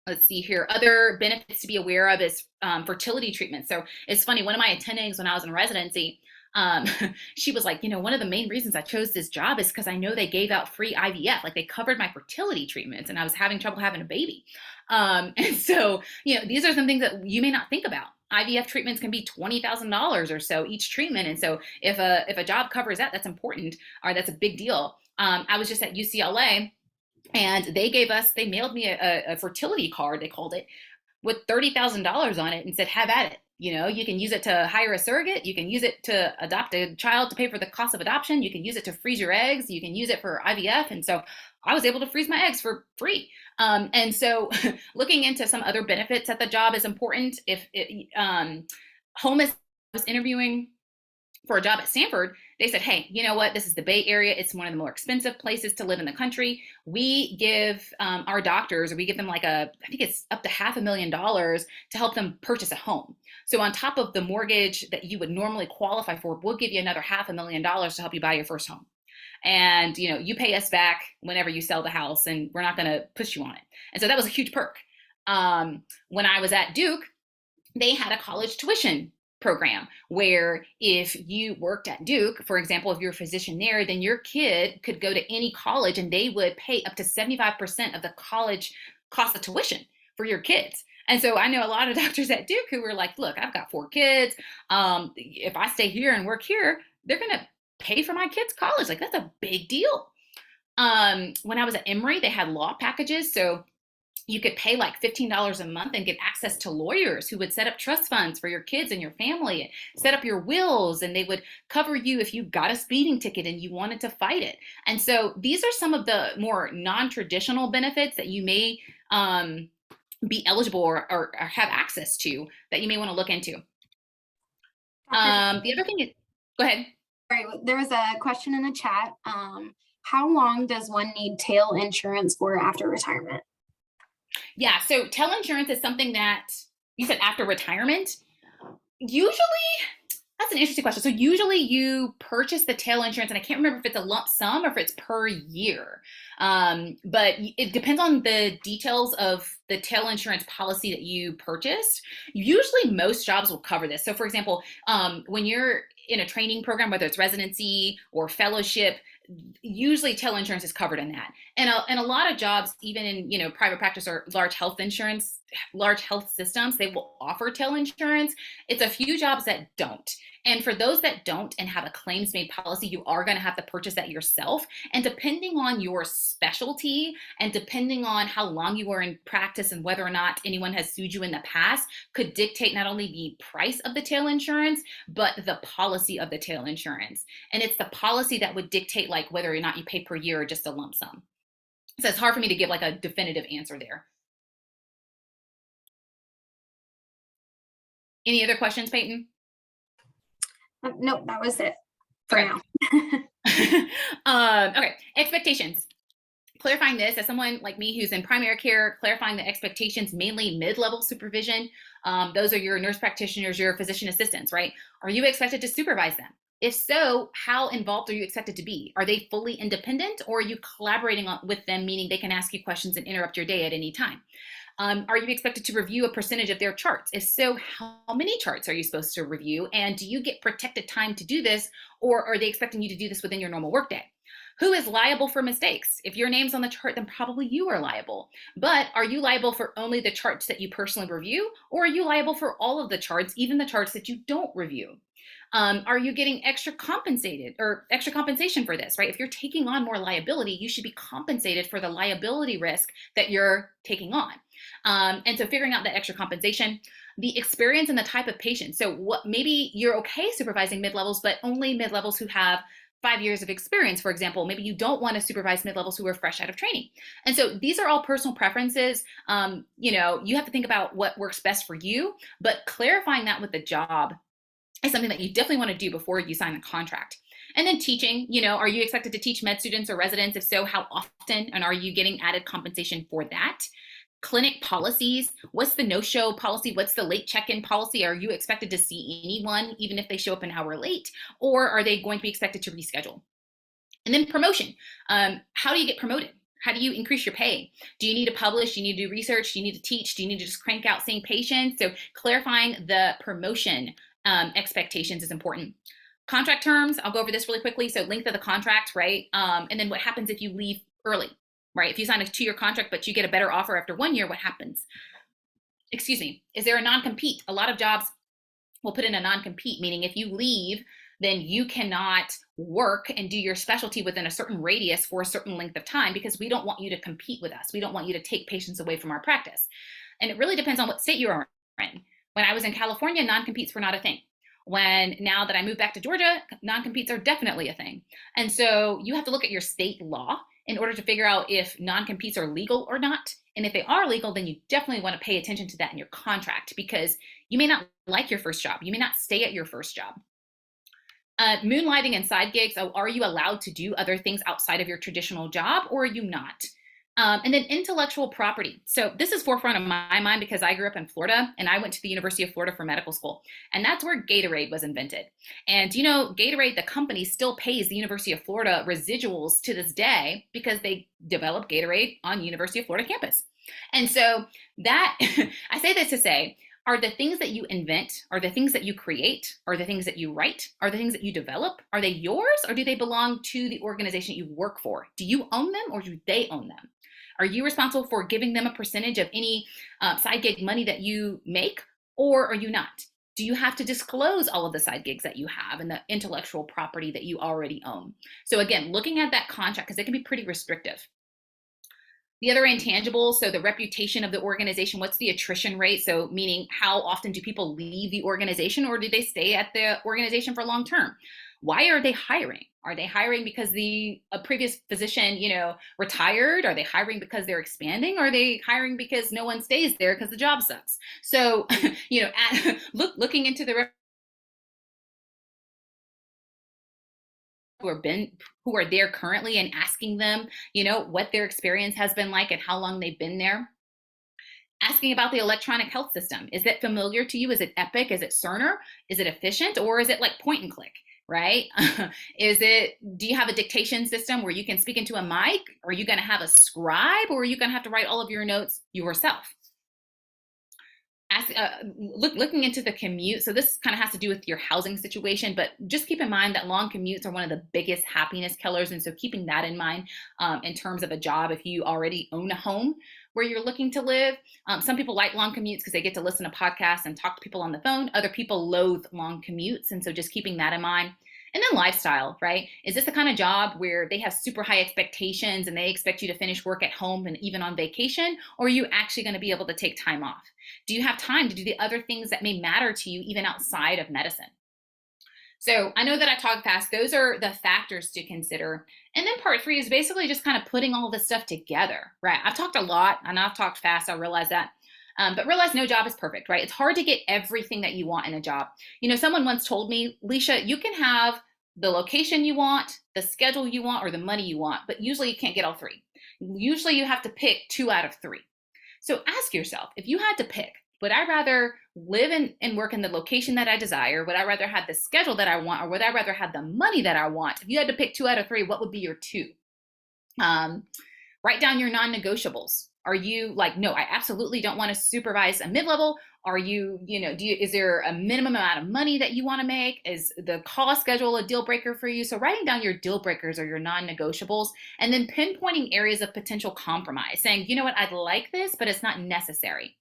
Let's see here. Other benefits to be aware of is fertility treatment. So it's funny, one of my attendings when I was in residency, she was like, one of the main reasons I chose this job is because I know they gave out free IVF, like they covered my fertility treatments and I was having trouble having a baby. And so, these are some things that you may not think about. IVF treatments can be $20,000 or so each treatment. And so if a job covers that, that's important, or that's a big deal. I was just at UCLA and they mailed me a fertility card, they called it, with $30,000 on it and said, have at it. You can use it to hire a surrogate. You can use it to adopt a child to pay for the cost of adoption. You can use it to freeze your eggs. You can use it for IVF. And so I was able to freeze my eggs for free. And so looking into some other benefits at the job is important. I was interviewing for a job at Stanford, they said, hey, you know what? This is the Bay Area. It's one of the more expensive places to live in the country. We give our doctors, or we give them I think it's up to $500,000 to help them purchase a home. So on top of the mortgage that you would normally qualify for, we'll give you another $500,000 to help you buy your first home. And, you pay us back whenever you sell the house, and we're not going to push you on it. And so that was a huge perk. When I was at Duke, they had a college tuition program where if you worked at Duke, for example, if you're a physician there, then your kid could go to any college and they would pay up to 75% of the college cost of tuition for your kids. And so I know a lot of doctors at Duke who were like, look, I've got 4 kids. If I stay here and work here, they're going to pay for my kids' college. Like, that's a big deal. When I was at Emory, they had law packages. So you could pay like $15 a month and get access to lawyers who would set up trust funds for your kids and your family, and set up your wills, and they would cover you if you got a speeding ticket and you wanted to fight it. And so these are some of the more non-traditional benefits that you may be eligible or have access to that you may want to look into. The other thing is, go ahead. Right, there was a question in the chat. How long does one need tail insurance for after retirement? Yeah, so tail insurance is something that you said after retirement. Usually, that's an interesting question. So usually you purchase the tail insurance, and I can't remember if it's a lump sum or if it's per year. But it depends on the details of the tail insurance policy that you purchased. Usually most jobs will cover this. So for example, when you're in a training program, whether it's residency or fellowship, usually tail insurance is covered in that. And a lot of jobs, even in private practice or large health systems, they will offer tail insurance. It's a few jobs that don't. And for those that don't and have a claims made policy, you are going to have to purchase that yourself. And depending on your specialty and depending on how long you were in practice and whether or not anyone has sued you in the past, could dictate not only the price of the tail insurance, but the policy of the tail insurance. And it's the policy that would dictate like whether or not you pay per year or just a lump sum. So it's hard for me to give like a definitive answer there. Any other questions, Peyton? Nope, that was it for Okay. now. Okay, expectations. Clarifying this, as someone like me who's in primary care, clarifying the expectations, mainly mid-level supervision. Those are your nurse practitioners, your physician assistants, right? Are you expected to supervise them? If so, how involved are you expected to be? Are they fully independent, or are you collaborating with them, meaning they can ask you questions and interrupt your day at any time? Are you expected to review a percentage of their charts? If so, how many charts are you supposed to review? And do you get protected time to do this, or are they expecting you to do this within your normal workday? Who is liable for mistakes? If your name's on the chart, then probably you are liable. But are you liable for only the charts that you personally review, or are you liable for all of the charts, even the charts that you don't review? Are you getting extra compensated or extra compensation for this, right? If you're taking on more liability, you should be compensated for the liability risk that you're taking on. And so figuring out that extra compensation, the experience and the type of patient. So what, maybe you're okay supervising mid-levels, but only mid-levels who have 5 years of experience, for example. Maybe you don't want to supervise mid-levels who are fresh out of training. And so these are all personal preferences. You have to think about what works best for you, but clarifying that with the job is something that you definitely want to do before you sign the contract. And then teaching, are you expected to teach med students or residents? If so, how often? And are you getting added compensation for that? Clinic policies. What's the no-show policy? What's the late check-in policy? Are you expected to see anyone, even if they show up an hour late? Or are they going to be expected to reschedule? And then promotion. How do you get promoted? How do you increase your pay? Do you need to publish? Do you need to do research? Do you need to teach? Do you need to just crank out seeing patients? So clarifying the promotion expectations is important. Contract terms, I'll go over this really quickly. So length of the contract, right? And then what happens if you leave early, right? If you sign a 2-year contract, but you get a better offer after 1 year, what happens? Excuse me. Is there a non-compete? A lot of jobs will put in a non-compete, meaning if you leave, then you cannot work and do your specialty within a certain radius for a certain length of time, because we don't want you to compete with us. We don't want you to take patients away from our practice. And it really depends on what state you are in. When I was in California, non-competes were not a thing. Now that I moved back to Georgia, non-competes are definitely a thing. And so you have to look at your state law in order to figure out if non-competes are legal or not. And if they are legal, then you definitely want to pay attention to that in your contract, because you may not like your first job. You may not stay at your first job. Moonlighting and side gigs. Are you allowed to do other things outside of your traditional job, or are you not? And then intellectual property. So this is forefront of my mind because I grew up in Florida and I went to the University of Florida for medical school. And that's where Gatorade was invented. And Gatorade, the company, still pays the University of Florida residuals to this day because they developed Gatorade on University of Florida campus. And so that, I say this to say, Are the things that you invent, are the things that you create, are the things that you write, are the things that you develop, are they yours or do they belong to the organization you work for? Do you own them or do they own them? Are you responsible for giving them a percentage of any side gig money that you make, or are you not? Do you have to disclose all of the side gigs that you have and the intellectual property that you already own? So again, looking at that contract, because it can be pretty restrictive. The other intangibles, so the reputation of the organization, what's the attrition rate? So meaning how often do people leave the organization or do they stay at the organization for long term? Why are they hiring? Are they hiring because the previous physician, retired? Are they hiring because they're expanding? Or are they hiring because no one stays there because the job sucks? So, looking into the who are there currently and asking them, what their experience has been like and how long they've been there. Asking about the electronic health system. Is it familiar to you? Is it Epic? Is it Cerner? Is it efficient? Or is it like point and click, right? Do you have a dictation system where you can speak into a mic? Are you going to have a scribe or are you going to have to write all of your notes yourself? Looking into the commute. So this kind of has to do with your housing situation, but just keep in mind that long commutes are one of the biggest happiness killers. And so keeping that in mind in terms of a job, if you already own a home where you're looking to live. Some people like long commutes because they get to listen to podcasts and talk to people on the phone. Other people loathe long commutes. And so just keeping that in mind. And then lifestyle, right? Is this the kind of job where they have super high expectations and they expect you to finish work at home and even on vacation? Or are you actually going to be able to take time off? Do you have time to do the other things that may matter to you even outside of medicine? So I know that I talk fast. Those are the factors to consider. And then part 3 is basically just kind of putting all this stuff together, right? I've talked a lot and I've talked fast. I realize that. But realize no job is perfect, right? It's hard to get everything that you want in a job. Someone once told me, Leisha, you can have the location you want, the schedule you want, or the money you want, but usually you can't get all 3. Usually you have to pick 2 out of 3. So ask yourself, if you had to pick, would I rather live and work in the location that I desire? Would I rather have the schedule that I want? Or would I rather have the money that I want? If you had to pick 2 out of 3, what would be your 2? Write down your non-negotiables. Are you like, no, I absolutely don't want to supervise a mid-level? Are you, is there a minimum amount of money that you want to make? Is the call schedule a deal breaker for you? So writing down your deal breakers or your non-negotiables, and then pinpointing areas of potential compromise, saying, you know what, I'd like this, but it's not necessary.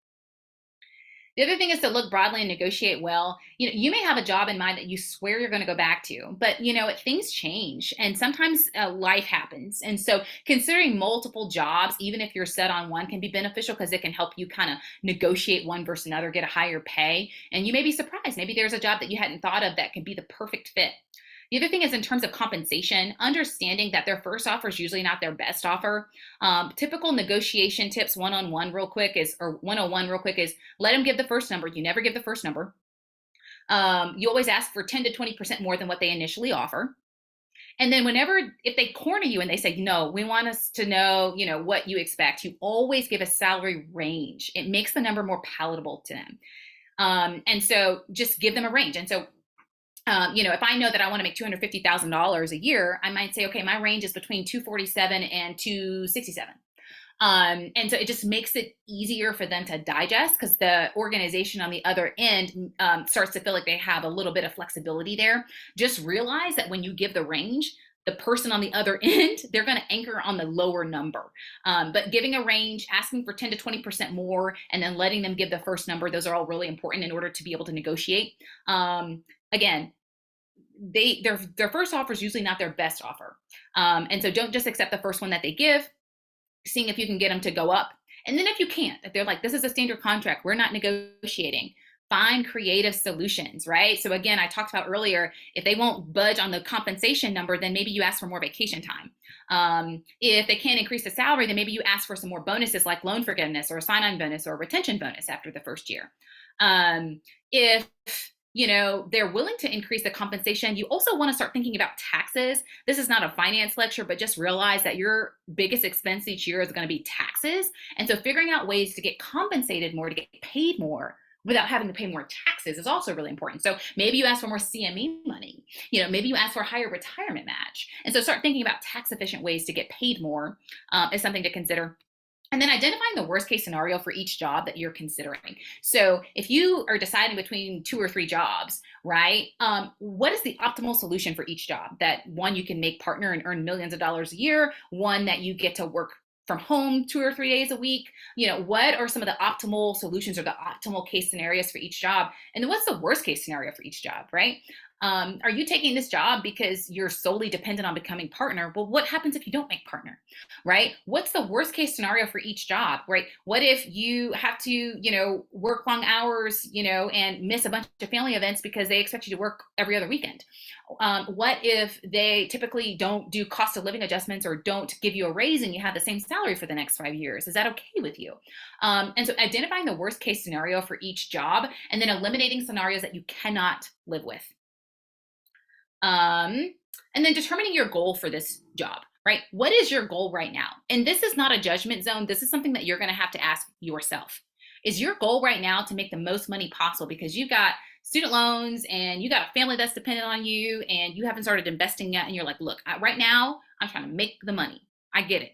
The other thing is to look broadly and negotiate well. You may have a job in mind that you swear you're going to go back to, but things change and sometimes life happens. And so considering multiple jobs, even if you're set on one, can be beneficial because it can help you kind of negotiate one versus another, get a higher pay. And you may be surprised. Maybe there's a job that you hadn't thought of that could be the perfect fit. The other thing is in terms of compensation, understanding that their first offer is usually not their best offer. Typical negotiation tips 101 real quick is let them give the first number. You never give the first number. You always ask for 10 to 20% more than what they initially offer. And then if they corner you and they say, no, we want us to know, what you expect, you always give a salary range. It makes the number more palatable to them. And so just give them a range. And so if I know that I want to make $250,000 a year, I might say, okay, my range is between 247 and 267. And so it just makes it easier for them to digest because the organization on the other end starts to feel like they have a little bit of flexibility there. Just realize that when you give the range, the person on the other end, they're going to anchor on the lower number. But giving a range, asking for 10 to 20% more, and then letting them give the first number, those are all really important in order to be able to negotiate. Again, their first offer is usually not their best offer. And so don't just accept the first one that they give, seeing if you can get them to go up. And then if you can't, if they're like, this is a standard contract, we're not negotiating, find creative solutions, right? So again, I talked about earlier, if they won't budge on the compensation number, then maybe you ask for more vacation time. If they can't increase the salary, then maybe you ask for some more bonuses like loan forgiveness or a sign-on bonus or a retention bonus after the first year. If they're willing to increase the compensation, you also want to start thinking about taxes. This is not a finance lecture, but just realize that your biggest expense each year is going to be taxes. And so figuring out ways to get compensated more, to get paid more without having to pay more taxes is also really important. So maybe you ask for more CME money, maybe you ask for a higher retirement match. And so start thinking about tax efficient ways to get paid more is something to consider. And then identifying the worst case scenario for each job that you're considering. So if you are deciding between 2 or 3 jobs, right? What is the optimal solution for each job? That one you can make partner and earn millions of dollars a year, one that you get to work from home 2 or 3 days a week. What are some of the optimal solutions or the optimal case scenarios for each job? And then what's the worst case scenario for each job, right? Are you taking this job because you're solely dependent on becoming partner? Well, what happens if you don't make partner? Right? What's the worst case scenario for each job, right? What if you have to, work long hours, and miss a bunch of family events because they expect you to work every other weekend? What if they typically don't do cost of living adjustments or don't give you a raise and you have the same salary for the next 5 years? Is that okay with you? And so identifying the worst case scenario for each job and then eliminating scenarios that you cannot live with. And then determining your goal for this job, right? What is your goal right now? And this is not a judgment zone. This is something that you're going to have to ask yourself. Is your goal right now to make the most money possible because you've got student loans and you got a family that's dependent on you and you haven't started investing yet? And you're like, look, right now I'm trying to make the money. I get it.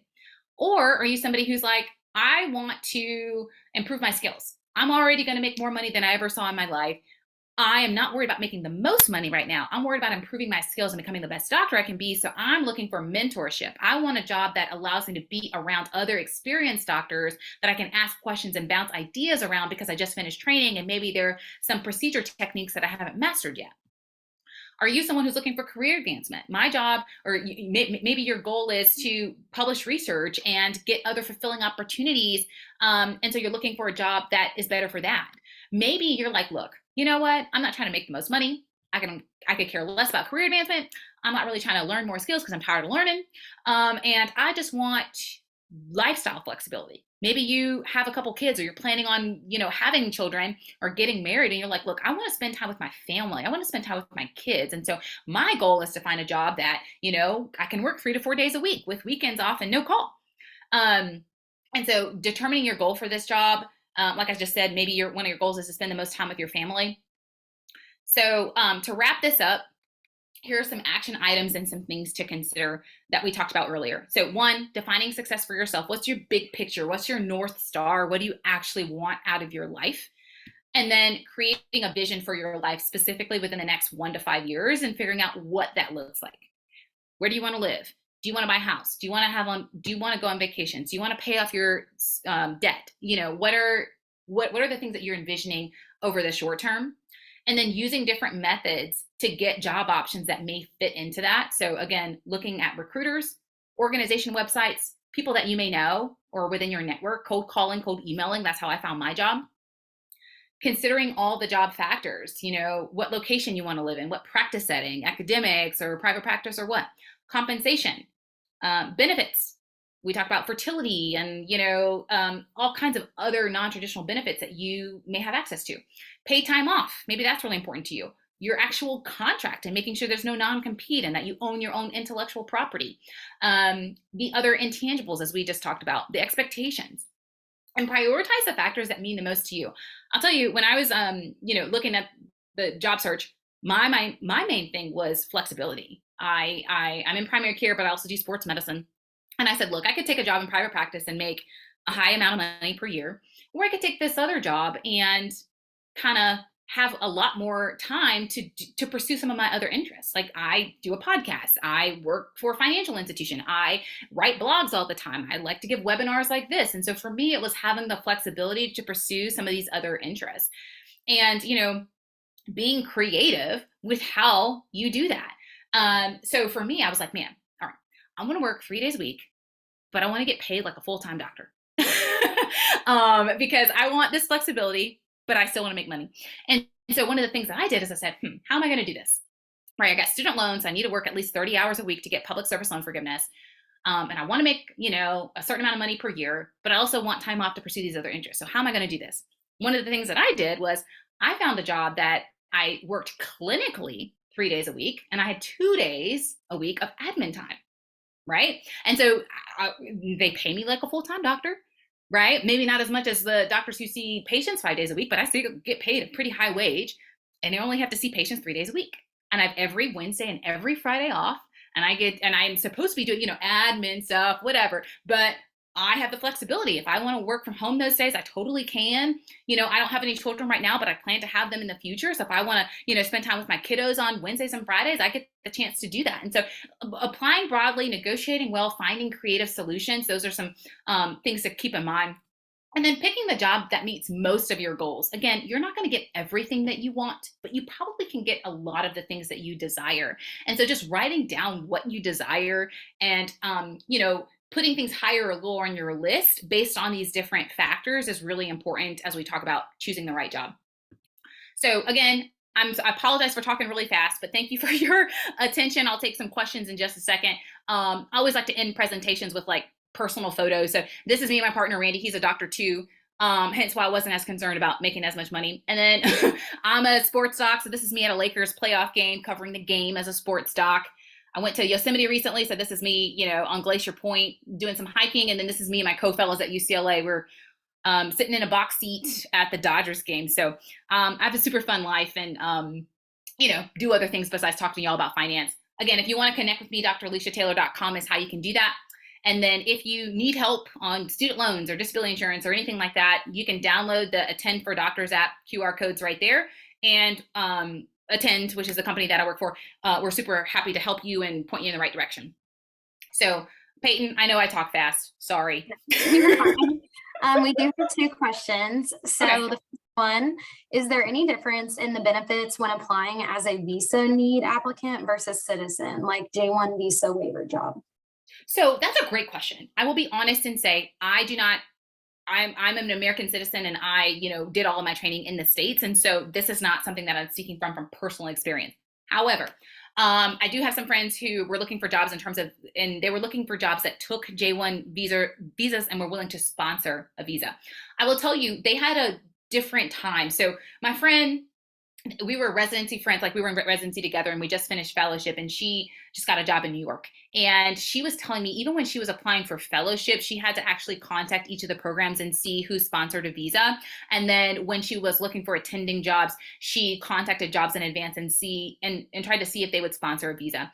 Or are you somebody who's like, I want to improve my skills. I'm already going to make more money than I ever saw in my life. I am not worried about making the most money right now. I'm worried about improving my skills and becoming the best doctor I can be. So I'm looking for mentorship. I want a job that allows me to be around other experienced doctors that I can ask questions and bounce ideas around because I just finished training and maybe there are some procedure techniques that I haven't mastered yet. Are you someone who's looking for career advancement? My job, or maybe your goal is to publish research and get other fulfilling opportunities. And so you're looking for a job that is better for that. Maybe you're like, look, you know what? I'm not trying to make the most money. I could care less about career advancement. I'm not really trying to learn more skills because I'm tired of learning. And I just want lifestyle flexibility. Maybe you have a couple kids or you're planning on, having children or getting married and you're like, look, I want to spend time with my family. I want to spend time with my kids. And so my goal is to find a job that, I can work 3 to 4 days a week with weekends off and no call. And so determining your goal for this job, like I just said, maybe one of your goals is to spend the most time with your family. So to wrap this up, here are some action items and some things to consider that we talked about earlier. So 1, defining success for yourself. What's your big picture? What's your North Star? What do you actually want out of your life? And then creating a vision for your life specifically within the next 1 to 5 years and figuring out what that looks like. Where do you want to live? Do you want to buy a house? Do you want to go on vacations? Do you want to pay off your debt? What are the things that you're envisioning over the short term? And then using different methods to get job options that may fit into that. So again, looking at recruiters, organization websites, people that you may know or within your network, cold calling, cold emailing. That's how I found my job. Considering all the job factors, what location you want to live in, what practice setting, academics or private practice or what, compensation, benefits. We talked about fertility and, all kinds of other non-traditional benefits that you may have access to. Paid time off. Maybe that's really important to you. Your actual contract and making sure there's no non-compete and that you own your own intellectual property. The other intangibles, as we just talked about, the expectations. And prioritize the factors that mean the most to you. I'll tell you, when I was, looking at the job search, my main thing was flexibility. I'm in primary care, but I also do sports medicine. And I said, look, I could take a job in private practice and make a high amount of money per year, or I could take this other job and kind of have a lot more time to pursue some of my other interests. Like I do a podcast, I work for a financial institution, I write blogs all the time, I like to give webinars like this. And so for me, it was having the flexibility to pursue some of these other interests and, being creative with how you do that. So for me, I was like, man, all right, I'm going to work 3 days a week, but I want to get paid like a full-time doctor because I want this flexibility, but I still want to make money. And so one of the things that I did is I said, how am I going to do this? Right. I got student loans. I need to work at least 30 hours a week to get public service loan forgiveness. And I want to make, a certain amount of money per year, but I also want time off to pursue these other interests. So how am I going to do this? One of the things that I did was I found a job that I worked clinically 3 days a week, and I had 2 days a week of admin time. Right. And so they pay me like a full-time doctor. Right? Maybe not as much as the doctors who see patients 5 days a week, but I still get paid a pretty high wage and I only have to see patients 3 days a week. And I have every Wednesday and every Friday off. And I'm supposed to be doing, admin stuff, whatever, but I have the flexibility. If I want to work from home those days, I totally can. I don't have any children right now, but I plan to have them in the future. So if I want to, spend time with my kiddos on Wednesdays and Fridays, I get the chance to do that. And so applying broadly, negotiating well, finding creative solutions, those are some things to keep in mind. And then picking the job that meets most of your goals. Again, you're not going to get everything that you want, but you probably can get a lot of the things that you desire. And so just writing down what you desire and, putting things higher or lower on your list based on these different factors is really important as we talk about choosing the right job. So again, I apologize for talking really fast, but thank you for your attention. I'll take some questions in just a second. I always like to end presentations with like personal photos. So this is me and my partner, Randy. He's a doctor too. Hence why I wasn't as concerned about making as much money. And then I'm a sports doc. So this is me at a Lakers playoff game, covering the game as a sports doc. I went to Yosemite recently. So this is me, on Glacier Point doing some hiking. And then this is me and my co-fellows at UCLA. We're sitting in a box seat at the Dodgers game. So I have a super fun life and, do other things besides talking to y'all about finance. Again, if you want to connect with me, drleishataylor.com is how you can do that. And then if you need help on student loans or disability insurance or anything like that, you can download the Attend for Doctors app, QR codes right there. And Attend, which is the company that I work for, we're super happy to help you and point you in the right direction. So Peyton, I know I talk fast. Sorry. We do have two questions. So Okay. The first one, is there any difference in the benefits when applying as a visa need applicant versus citizen, like J1 visa waiver job? So that's a great question. I will be honest and say I do not. I'm an American citizen, and I, did all of my training in the States, and so this is not something that I'm speaking from personal experience. However, I do have some friends who were looking for jobs and they were looking for jobs that took J1 visas and were willing to sponsor a visa. I will tell you, they had a different time. So my friend, we were residency friends, like we were in residency together, and we just finished fellowship, and she just got a job in New York. And she was telling me, even when she was applying for fellowship, she had to actually contact each of the programs and see who sponsored a visa. And then when she was looking for attending jobs, she contacted jobs in advance and tried to see if they would sponsor a visa.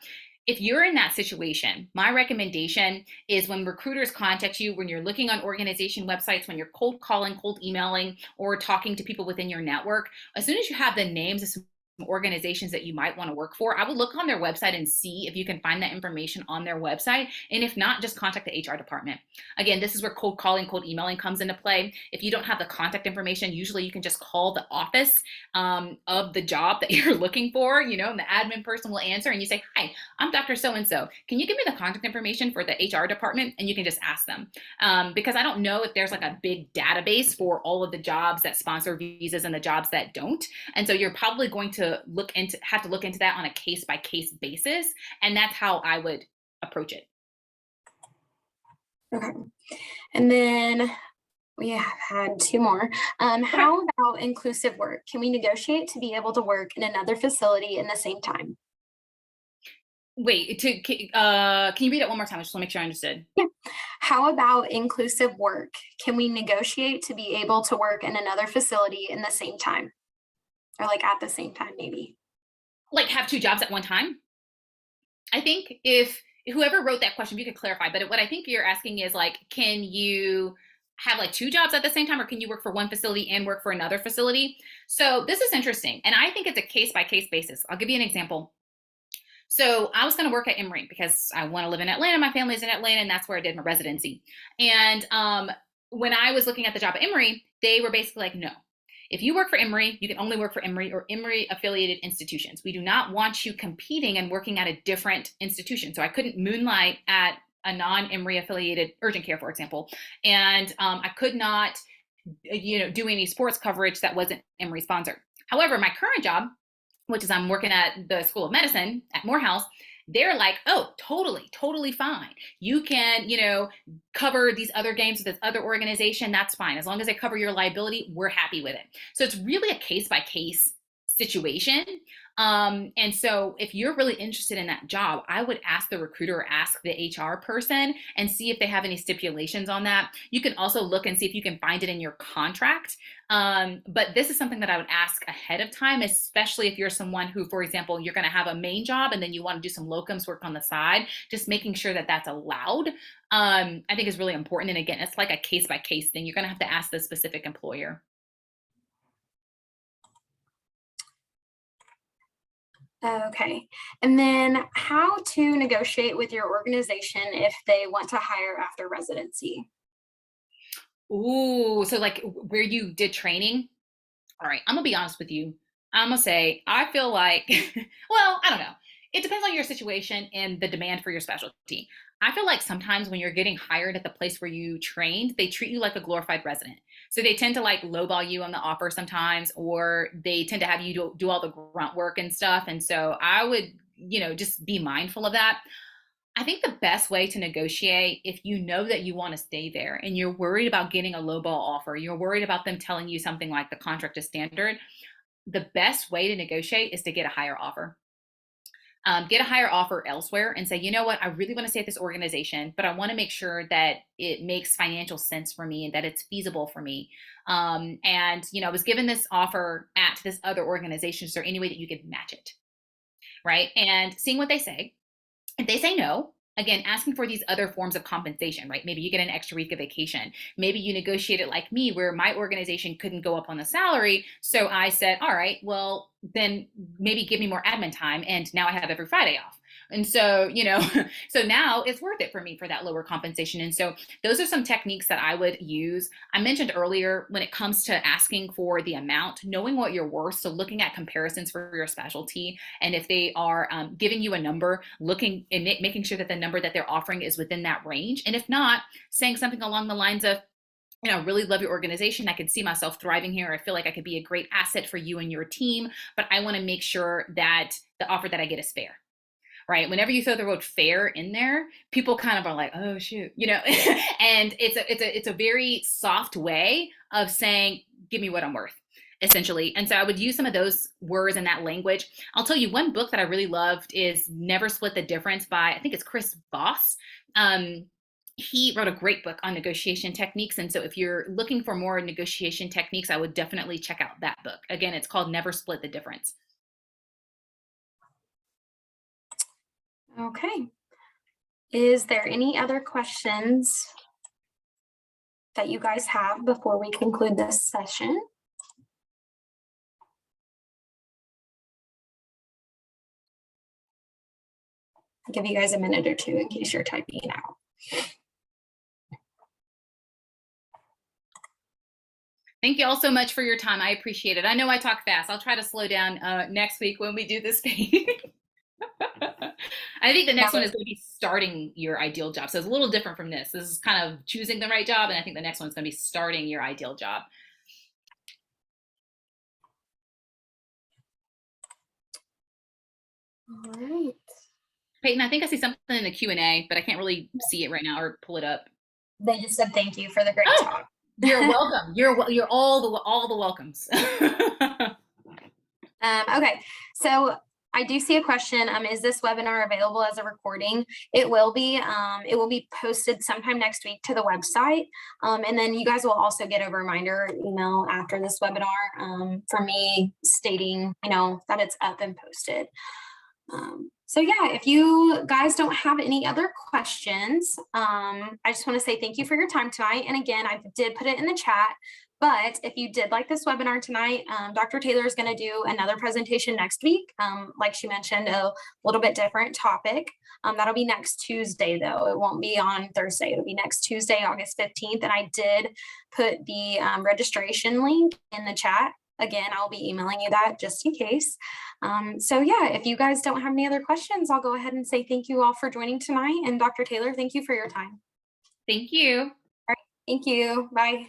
If you're in that situation, my recommendation is when recruiters contact you, when you're looking on organization websites, when you're cold calling, cold emailing, or talking to people within your network, as soon as you have the names of some organizations that you might want to work for, I would look on their website and see if you can find that information on their website. And if not, just contact the HR department. Again, this is where cold calling, cold emailing comes into play. If you don't have the contact information, usually you can just call the office of the job that you're looking for, and the admin person will answer and you say, "Hi, I'm Dr. So-and-so. Can you give me the contact information for the HR department?" And you can just ask them. Because I don't know if there's like a big database for all of the jobs that sponsor visas and the jobs that don't. And so you're probably going to have to look into that on a case by case basis. And that's how I would approach it. Okay. And then we have had two more. How about inclusive work? Can we negotiate to be able to work in another facility in the same time? Wait, can you read it one more time? I just want to make sure I understood. Yeah. How about inclusive work? Can we negotiate to be able to work in another facility in the same time? Or like at the same time, maybe. Like have two jobs at one time? I think if whoever wrote that question, if you could clarify, but what I think you're asking is like, can you have like two jobs at the same time, or can you work for one facility and work for another facility? So this is interesting. And I think it's a case by case basis. I'll give you an example. So I was going to work at Emory because I want to live in Atlanta. My family's in Atlanta, and that's where I did my residency. And when I was looking at the job at Emory, they were basically like, no, if you work for Emory, you can only work for Emory or Emory affiliated institutions. We do not want you competing and working at a different institution. So I couldn't moonlight at a non-Emory affiliated urgent care, for example. And I could not, do any sports coverage that wasn't Emory sponsored. However, my current job, which is I'm working at the School of Medicine at Morehouse, they're like, oh, totally fine. You can, cover these other games with this other organization. That's fine. As long as they cover your liability, we're happy with it. So it's really a case by case situation. And so if you're really interested in that job, I would ask the recruiter or ask the HR person and see if they have any stipulations on that. You can also look and see if you can find it in your contract. But this is something that I would ask ahead of time, especially if you're someone who, for example, you're going to have a main job and then you want to do some locums work on the side, just making sure that that's allowed, I think is really important. And again, it's like a case by case thing. You're going to have to ask the specific employer. Okay. And then how to negotiate with your organization if they want to hire after residency. Ooh, so like where you did training? All right, I'm gonna be honest with you. I'm gonna say I feel like, well, I don't know. It depends on your situation and the demand for your specialty. I feel like sometimes when you're getting hired at the place where you trained, they treat you like a glorified resident. So they tend to like lowball you on the offer sometimes, or they tend to have you do all the grunt work and stuff. And so I would, just be mindful of that. I think the best way to negotiate, if you know that you want to stay there and you're worried about getting a lowball offer, you're worried about them telling you something like the contract is standard, the best way to negotiate is to get a higher offer. Get a higher offer elsewhere and say, you know what, I really want to stay at this organization, but I want to make sure that it makes financial sense for me and that it's feasible for me. And, I was given this offer at this other organization. Is there any way that you could match it? Right. And seeing what they say. If they say no, again, asking for these other forms of compensation, right? Maybe you get an extra week of vacation. Maybe you negotiate it like me, where my organization couldn't go up on the salary. So I said, all right, well, then maybe give me more admin time. And now I have every Friday off. And so, so now it's worth it for me for that lower compensation. And so those are some techniques that I would use. I mentioned earlier when it comes to asking for the amount, knowing what you're worth. So looking at comparisons for your specialty. And if they are giving you a number, looking and making sure that the number that they're offering is within that range. And if not, saying something along the lines of, I really love your organization. I could see myself thriving here. I feel like I could be a great asset for you and your team, but I want to make sure that the offer that I get is fair. Right. Whenever you throw the word fair in there, people kind of are like, oh, shoot, and it's a very soft way of saying, give me what I'm worth, essentially. And so I would use some of those words and that language. I'll tell you one book that I really loved is Never Split the Difference by, I think it's Chris Voss. He wrote a great book on negotiation techniques. And so if you're looking for more negotiation techniques, I would definitely check out that book. Again, it's called Never Split the Difference. Okay. Is there any other questions that you guys have before we conclude this session? I'll give you guys a minute or two in case you're typing out. Thank you all so much for your time. I appreciate it. I know I talk fast. I'll try to slow down next week when we do this page. I think the next one is going to be starting your ideal job. So it's a little different from this. This is kind of choosing the right job. And I think the next one is going to be starting your ideal job. All right. Peyton, I think I see something in the Q&A, but I can't really see it right now or pull it up. They just said thank you for the great talk. You're welcome. You're all the welcomes. Okay, so I do see a question. Is this webinar available as a recording? It will be. It will be posted sometime next week to the website. And then you guys will also get a reminder email after this webinar from me stating, that it's up and posted. So yeah, if you guys don't have any other questions, I just want to say thank you for your time tonight. And again, I did put it in the chat. But if you did like this webinar tonight, Dr. Taylor is going to do another presentation next week. Like she mentioned, a little bit different topic. That'll be next Tuesday, though. It won't be on Thursday. It'll be next Tuesday, August 15th. And I did put the registration link in the chat. Again, I'll be emailing you that just in case. So yeah, if you guys don't have any other questions, I'll go ahead and say thank you all for joining tonight. And Dr. Taylor, thank you for your time. Thank you. All right. Thank you. Bye.